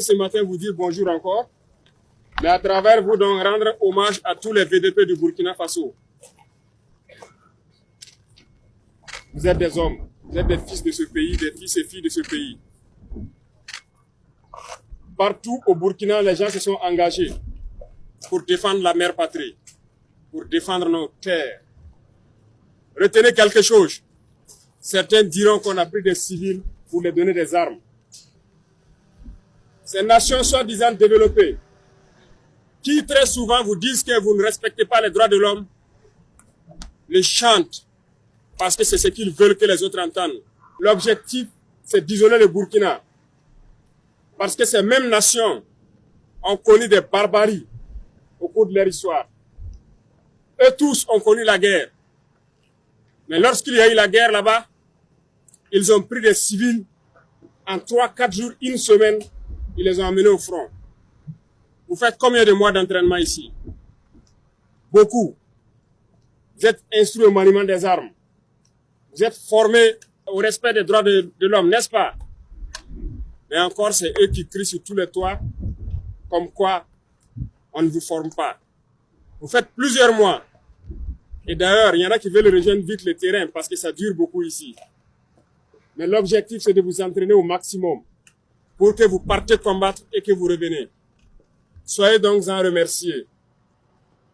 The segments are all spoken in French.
passé ce matin vous dire bonjour encore, mais à travers vous donc rendre hommage à tous les VDP du Burkina Faso. Vous êtes des hommes, vous êtes des fils de ce pays, des fils et filles de ce pays. Partout au Burkina, les gens se sont engagés pour défendre la mère patrie, pour défendre nos terres. Retenez quelque chose. Certains diront qu'on a pris des civils pour les donner des armes. Ces nations soi-disant développées, qui très souvent vous disent que vous ne respectez pas les droits de l'homme, les chantent parce que c'est ce qu'ils veulent que les autres entendent. L'objectif, c'est d'isoler le Burkina. Parce que ces mêmes nations ont connu des barbaries au cours de leur histoire. Eux tous ont connu la guerre. Mais lorsqu'il y a eu la guerre là-bas, ils ont pris des civils en 3-4 jours, une semaine, ils les ont emmenés au front. Vous faites combien de mois d'entraînement ici? Beaucoup. Vous êtes instruits au maniement des armes. Vous êtes formés au respect des droits de l'homme, n'est-ce pas? Mais encore, c'est eux qui crient sur tous les toits, comme quoi on ne vous forme pas. Vous faites plusieurs mois. Et d'ailleurs, il y en a qui veulent rejoindre vite le terrain parce que ça dure beaucoup ici. Mais l'objectif, c'est de vous entraîner au maximum pour que vous partez combattre et que vous revenez. Soyez donc en remerciés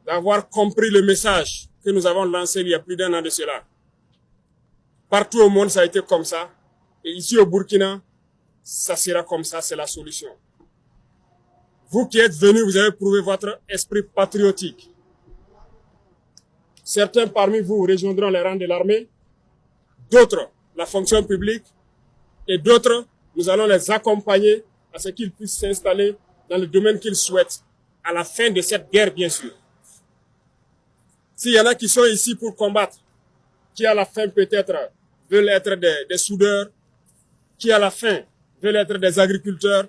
d'avoir compris le message que nous avons lancé il y a plus d'1 an de cela. Partout au monde, ça a été comme ça. Et ici au Burkina, ça sera comme ça, c'est la solution. Vous qui êtes venus, vous avez prouvé votre esprit patriotique. Certains parmi vous rejoindront les rangs de l'armée, d'autres la fonction publique, et d'autres, nous allons les accompagner à ce qu'ils puissent s'installer dans le domaine qu'ils souhaitent, à la fin de cette guerre, bien sûr. S'il y en a qui sont ici pour combattre, qui à la fin peut-être veulent être des soudeurs, qui à la fin veulent être des agriculteurs,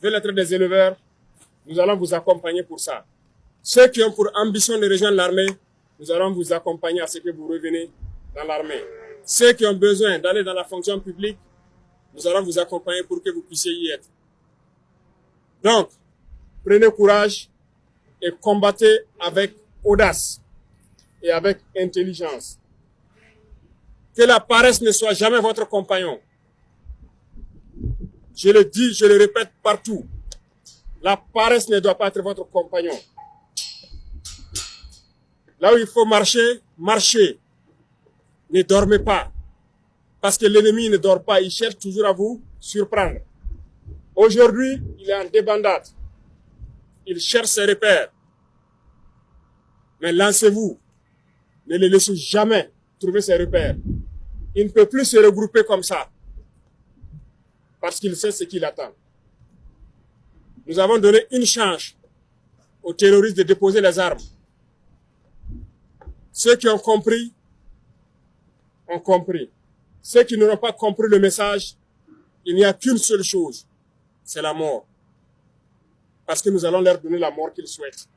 veulent être des éleveurs, nous allons vous accompagner pour ça. Ceux qui ont pour ambition de rejoindre l'armée, nous allons vous accompagner à ce que vous revenez dans l'armée. Ceux qui ont besoin d'aller dans la fonction publique, nous allons vous accompagner pour que vous puissiez y être. Donc, prenez courage et combattez avec audace et avec intelligence. Que la paresse ne soit jamais votre compagnon. Je le dis, je le répète partout. La paresse ne doit pas être votre compagnon. Là où il faut marcher, marchez. Ne dormez pas. Parce que l'ennemi ne dort pas, il cherche toujours à vous surprendre. Aujourd'hui, il est en débandade. Il cherche ses repères. Mais lancez-vous. Ne le laissez jamais trouver ses repères. Il ne peut plus se regrouper comme ça. Parce qu'il sait ce qu'il attend. Nous avons donné une chance aux terroristes de déposer les armes. Ceux qui ont compris, ont compris. Ceux qui n'auront pas compris le message, il n'y a qu'une seule chose, c'est la mort. Parce que nous allons leur donner la mort qu'ils souhaitent.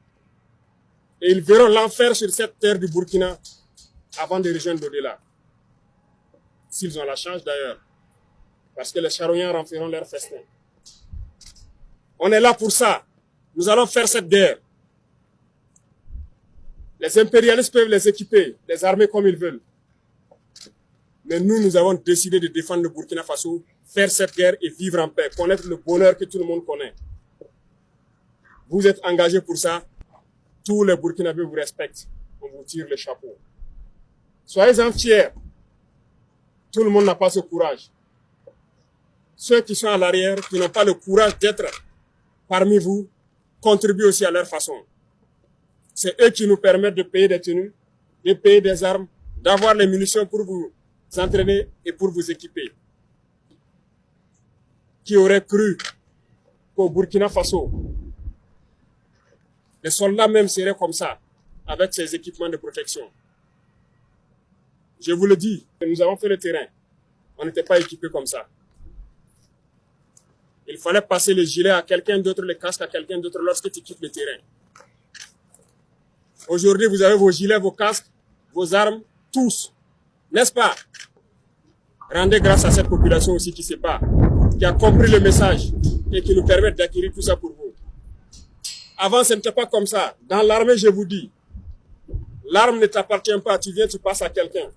Et ils verront l'enfer sur cette terre du Burkina avant de rejoindre l'au-delà. S'ils ont la chance d'ailleurs. Parce que les charognards en feront leur festin. On est là pour ça. Nous allons faire cette guerre. Les impérialistes peuvent les équiper, les armer comme ils veulent. Mais nous, nous avons décidé de défendre le Burkina Faso, faire cette guerre et vivre en paix, connaître le bonheur que tout le monde connaît. Vous êtes engagés pour ça. Tous les Burkinabés vous respectent. On vous tire le chapeau. Soyez-en fiers. Tout le monde n'a pas ce courage. Ceux qui sont à l'arrière, qui n'ont pas le courage d'être parmi vous, contribuent aussi à leur façon. C'est eux qui nous permettent de payer des tenues, de payer des armes, d'avoir les munitions pour vous entraîner et pour vous équiper. Qui aurait cru qu'au Burkina Faso, les soldats même seraient comme ça, avec ces équipements de protection. Je vous le dis, nous avons fait le terrain. On n'était pas équipés comme ça. Il fallait passer le gilet à quelqu'un d'autre, le casque à quelqu'un d'autre lorsque tu quittes le terrain. Aujourd'hui, vous avez vos gilets, vos casques, vos armes, tous. N'est-ce pas? Rendez grâce à cette population aussi qui se bat, qui a compris le message et qui nous permettent d'acquérir tout ça pour vous. Avant, ce n'était pas comme ça. Dans l'armée, je vous dis, l'arme ne t'appartient pas, tu viens, tu passes à quelqu'un.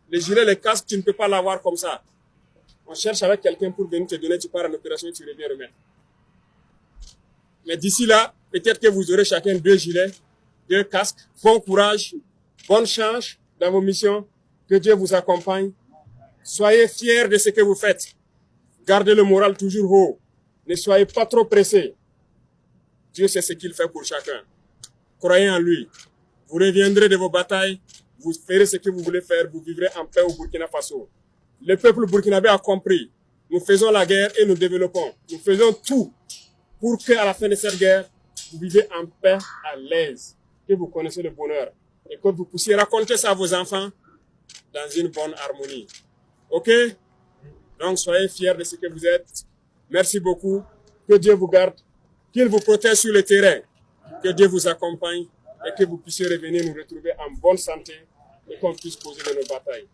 Les gilets, les casques, tu ne peux pas l'avoir comme ça. On cherche avec quelqu'un pour venir te donner, tu pars en opération et tu reviens remettre. Mais d'ici là, peut-être que vous aurez chacun 2 gilets, 2 casques. Bon courage, bonne chance dans vos missions. Que Dieu vous accompagne. Soyez fiers de ce que vous faites. Gardez le moral toujours haut. Ne soyez pas trop pressés. Dieu sait ce qu'il fait pour chacun. Croyez en lui. Vous reviendrez de vos batailles. Vous ferez ce que vous voulez faire. Vous vivrez en paix au Burkina Faso. Le peuple burkinabé a compris. Nous faisons la guerre et nous développons. Nous faisons tout pour qu'à la fin de cette guerre, vous vivez en paix, à l'aise, que vous connaissez le bonheur et que vous puissiez raconter ça à vos enfants dans une bonne harmonie. Ok? Donc, soyez fiers de ce que vous êtes. Merci beaucoup. Que Dieu vous garde. Qu'il vous protège sur le terrain. Que Dieu vous accompagne et que vous puissiez revenir nous retrouver en bonne santé et qu'on puisse poser de nos batailles.